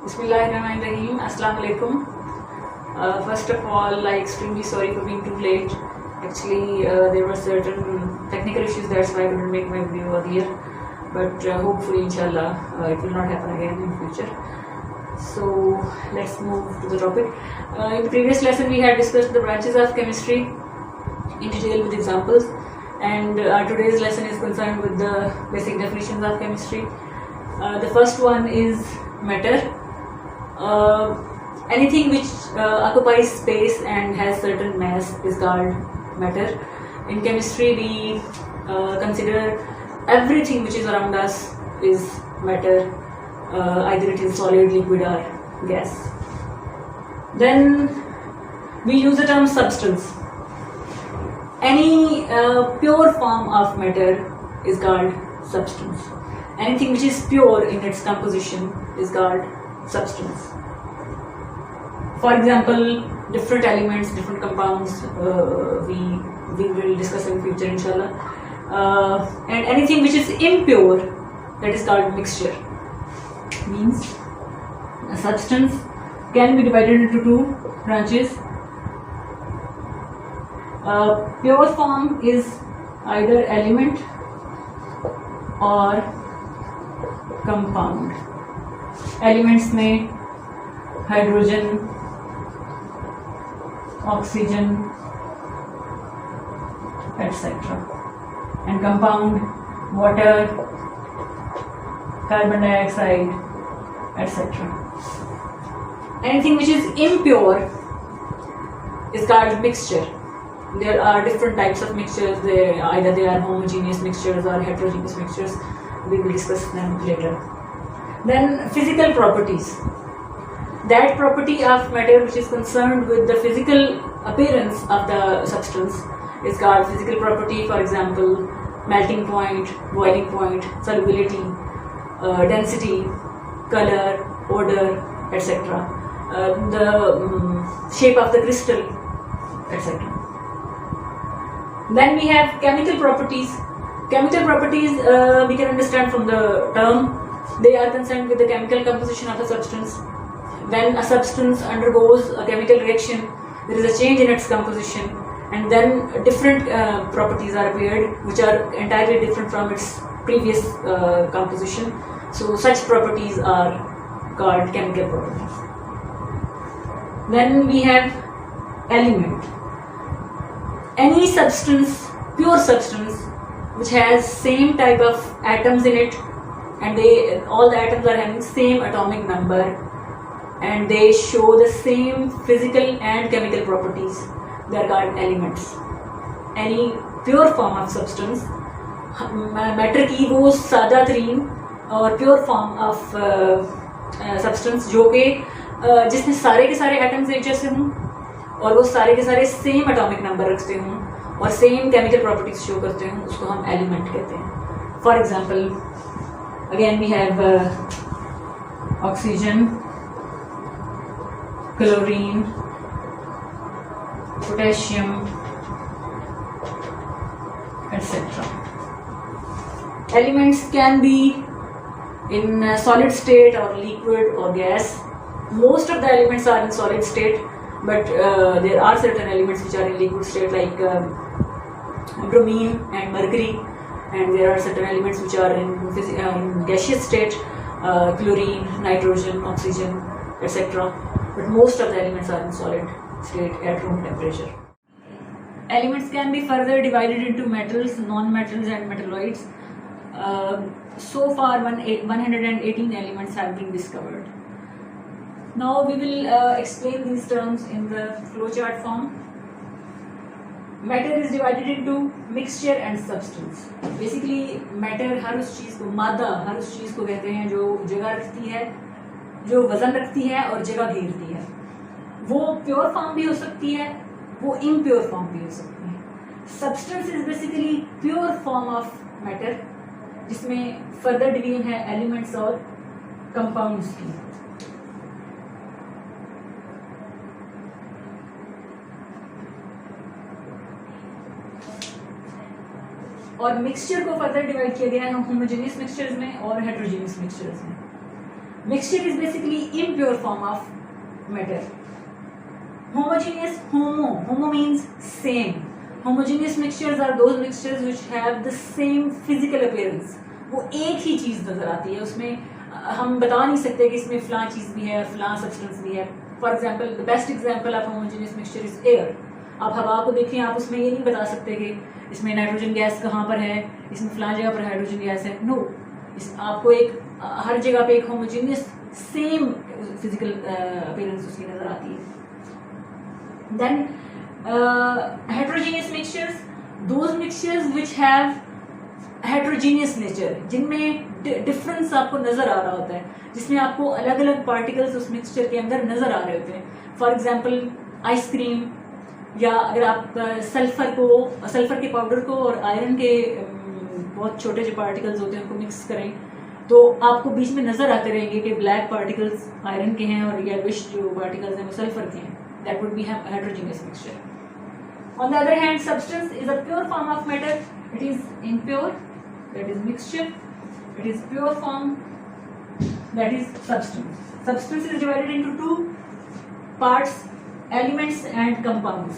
Bismillahirrahmanirrahim. Assalamu alaikum. First of all, I extremely sorry for being too late. Actually, there were certain technical issues, that's why I couldn't make my video earlier. But hopefully, inshallah, it will not happen again in future. So, let's move to the topic. In the previous lesson, we had discussed the branches of chemistry in detail with examples. And today's lesson is concerned with the basic definitions of chemistry. The first one is matter. Anything which occupies space and has certain mass is called matter. In chemistry, we consider everything which is around us is matter, either it is solid, liquid, or gas. Then we use the term substance. Any pure form of matter is called substance. Anything which is pure in its composition is called substance. For example, different elements, different compounds, we will discuss in future, inshallah. And anything which is impure, that is called mixture. Means a substance can be divided into two branches. Pure form is either element or compound. Elements में hydrogen, oxygen, etc. And compound, water, carbon dioxide, etc. Anything which is impure is called mixture. There are different types of mixtures. Either they are homogeneous mixtures or heterogeneous mixtures. We will discuss them later. Then physical properties. That property of matter which is concerned with the physical appearance of the substance is called physical property. For example, melting point, boiling point, solubility, density, color, odor, etc. The shape of the crystal, etc. Then we have chemical properties. Chemical properties we can understand from the term. They are concerned with the chemical composition of a substance. When a substance undergoes a chemical reaction, there is a change in its composition, and then different properties are appeared which are entirely different from its previous composition. So such properties are called chemical properties. Then we have element. Any substance, pure substance, which has same type of atoms in it, and all the atoms are having same atomic number, and they show the same physical and chemical properties. They are called elements. Any pure form of substance, matter की वो सादा तरीन और pure form of substance जो कि जिसमें सारे के सारे atoms एक जैसे हों और वो सारे के सारे सेम एटॉमिक नंबर रखते हों और सेम केमिकल प्रॉपर्टीज शो करते हों, उसको हम एलिमेंट कहते हैं. For example, again we have oxygen, chlorine, potassium, etc. Elements can be in solid state or liquid or gas. Most of the elements are in solid state, but there are certain elements which are in liquid state, like bromine and mercury, and there are certain elements which are in gaseous state, chlorine, nitrogen, oxygen, etc. But most of the elements are in solid state at room temperature. Elements can be further divided into metals, non-metals, and metalloids. So far, 118 elements have been discovered. Now we will explain these terms in the flowchart form. Matter is divided into mixture and substance. Basically, matter हर उस चीज़ को, मादा हर उस चीज़ को कहते हैं जो जगह रखती है, जो वजन रखती है और जगह घेरती है. वो प्योर फॉर्म भी हो सकती है, वो इम्प्योर फॉर्म भी हो सकती है. Substance is basically pure form of matter, जिसमें फर्दर डिवीजन है एलिमेंट्स और कंपाउंड्स की. और मिक्सचर को फर्दर डिवाइड किया गया है होमोजेनियस मिक्सचर्स में और हेटेरोजेनियस मिक्सचर्स में. Mixture is basically impure form of matter. Homogeneous, homo means same. Homogeneous mixtures are those mixtures which have the same physical appearance. वो एक ही चीज नजर आती है, उसमें हम बता नहीं सकते कि इसमें फलां चीज भी है, फलां सब्सटेंस भी है. For example, the best example of homogeneous mixture is air. आप हवा को देखें, आप उसमें ये नहीं बता सकते कि इसमें नाइट्रोजन गैस कहाँ पर है, इसमें फलां जगह पर हाइड्रोजन गैस है. नो, आपको एक हर जगह पे एक होमोजेनियस सेम फिजिकल अपीयरेंस उसकी नजर आती है. Then heterogeneous mixtures, those mixtures which have heterogeneous nature, जिनमें डिफरेंस आपको नजर आ रहा होता है, जिसमें आपको अलग अलग पार्टिकल्स उस मिक्सचर के अंदर नजर आ रहे होते हैं. फॉर एग्जांपल आइसक्रीम, या अगर आप सल्फर के पाउडर को और आयरन के बहुत छोटे जो पार्टिकल्स होते हैं उनको मिक्स करें, तो आपको बीच में नजर आते रहेंगे कि ब्लैक पार्टिकल्स आयरन के हैं और येलोइश जो पार्टिकल्स हैं वो सल्फर के हैं. That would be a heterogeneous mixture. On the other hand, substance is a pure form of matter. It is impure, that is mixture. It is pure form, that is substance. Substance is divided into two parts: elements and compounds.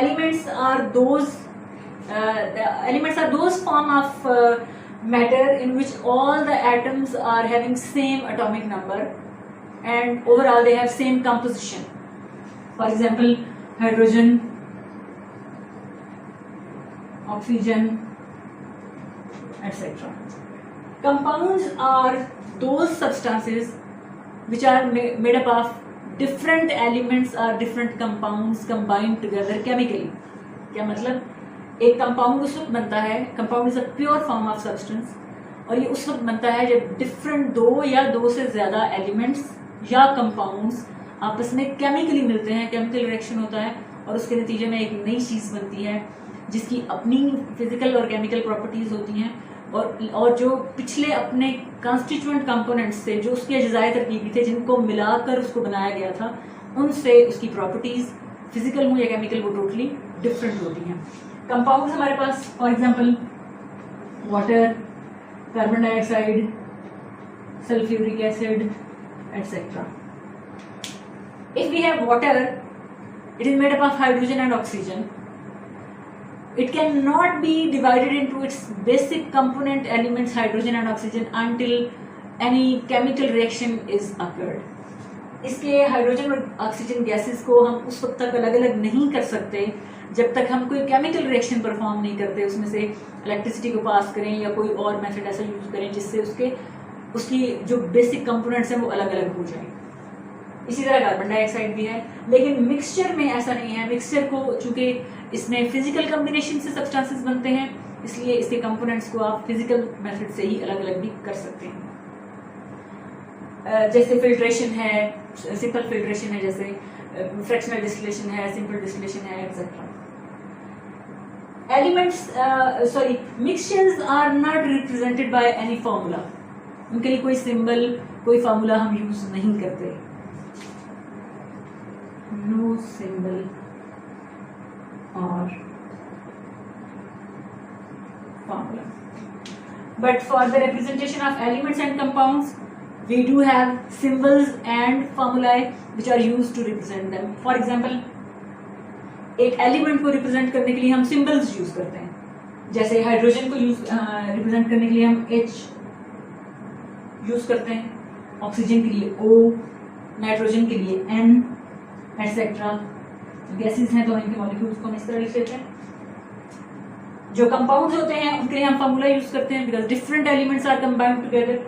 Elements are those form of matter in which all the atoms are having same atomic number and overall they have same composition. For example, hydrogen, oxygen, etc. Compounds are those substances which are made up of different elements or different compounds combined together chemically. क्या मतलब? एक compound उस वक्त बनता है, compound is a pure form of substance, और ये उस वक्त बनता है जब डिफरेंट दो या दो से ज्यादा एलिमेंट्स या कंपाउंड्स आपस में केमिकली मिलते हैं, केमिकल रिएक्शन होता है और उसके नतीजे में एक नई चीज बनती है जिसकी अपनी फिजिकल और केमिकल प्रॉपर्टीज होती हैं, और जो पिछले अपने कॉन्स्टिट्यूएंट कंपोनेंट्स थे, जो उसके अज्जाए तरकीबी थे, जिनको मिलाकर उसको बनाया गया था, उनसे उसकी प्रॉपर्टीज फिजिकल हो या केमिकल वो टोटली डिफरेंट होती हैं. कंपाउंड्स हमारे पास for example water, carbon dioxide, sulphuric acid, etcetera. If we have water, it is made up of hydrogen and oxygen. It cannot be divided into its basic component elements hydrogen and oxygen until any chemical reaction is occurred. इसलिए hydrogen और oxygen gases को हम उस वक्त तक अलग अलग नहीं कर सकते जब तक हम कोई केमिकल रिएक्शन परफॉर्म नहीं करते, उसमें से इलेक्ट्रिसिटी को पास करें या कोई और मेथड ऐसा यूज करें जिससे उसकी जो बेसिक कंपोनेंट्स हैं वो अलग अलग हो जाए. इसी तरह कार्बन डाइऑक्साइड भी है, लेकिन मिक्सचर में ऐसा नहीं है. मिक्सचर को चूंकि इसमें फिजिकल कॉम्बिनेशन से सब्सटेंसेस बनते हैं, इसलिए इसके कंपोनेंट्स को आप फिजिकल मेथड से ही अलग अलग भी कर सकते हैं. जैसे फिल्ट्रेशन है, सिंपल फिल्ट्रेशन है, जैसे फ्रैक्शनल डिस्टिलेशन है, सिंपल डिस्टिलेशन है, etcetera. Mixtures are not represented by any formula. उनके लिए कोई सिंबल, कोई फॉर्मूला हम यूज नहीं करते. No symbol or formula. But for the representation of elements and compounds, we do have symbols and formulae which are used to represent them. For example, एक element को represent करने के लिए हम सिंबल्स यूज करते हैं. जैसे हाइड्रोजन को रिप्रेजेंट करने के लिए हम H यूज करते हैं, ऑक्सीजन के लिए O, नाइट्रोजन के लिए N, एटसेट्रा. गैसेस हैं तो इनके मॉलिक्यूल्स को हम इस तरह लिख लेते हैं. जो कंपाउंड्स होते हैं उनके लिए हम फार्मूला यूज करते हैं because different elements are combined together,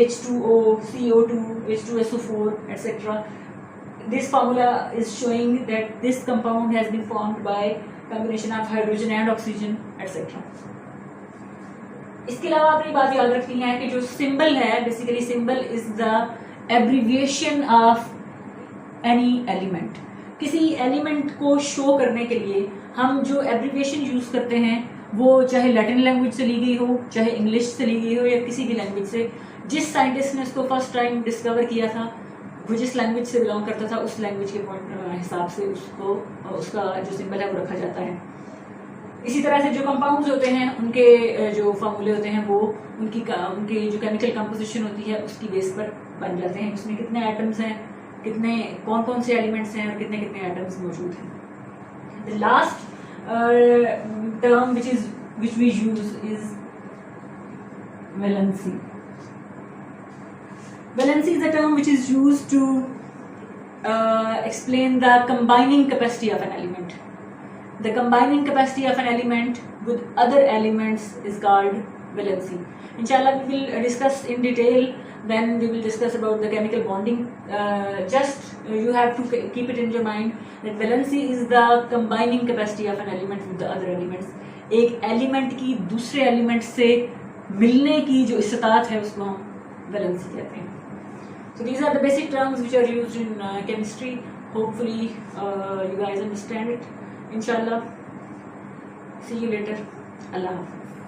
H2O, CO2, H2SO4, etc. This formula is showing that this compound has been formed by combination of hydrogen and oxygen, etc. इसके अलावा आपने बात याद रखनी है कि जो सिंबल है, basically symbol is the abbreviation of any element. किसी एलिमेंट को शो करने के लिए हम जो एब्रीविएशन यूज करते हैं वो चाहे लैटिन लैंग्वेज से ली गई हो, चाहे इंग्लिश से ली गई हो, या किसी भी लैंग्वेज से. जिस साइंटिस्ट ने उसको फर्स्ट टाइम डिस्कवर किया था, वो जिस लैंग्वेज से बिलोंग करता था, उस लैंग्वेज के हिसाब से उसका जो सिंबल है वो रखा जाता है. इसी तरह से जो कंपाउंड्स होते हैं उनके जो फार्मूले होते हैं वो उनकी जो केमिकल कंपोजिशन होती है उसकी बेस पर बन जाते हैं, उसमें कितने एटम्स हैं, कितने कौन कौन से एलिमेंट्स हैं और कितने कितने एटम्स मौजूद हैं. The last term which we use is valency. Valency is a term which is used to explain the combining capacity of an element. The combining capacity of an element with other elements is called valency. Inshallah, we will discuss in detail when we will discuss about the chemical bonding. You have to keep it in your mind that valency is the combining capacity of an element with the other elements. एक element की दूसरे element से मिलने की जो इस्तात है उसको हम valency कहते हैं. So these are the basic terms which are used in chemistry. Hopefully you guys understand it. Inshallah. See you later. Allah Hafiz.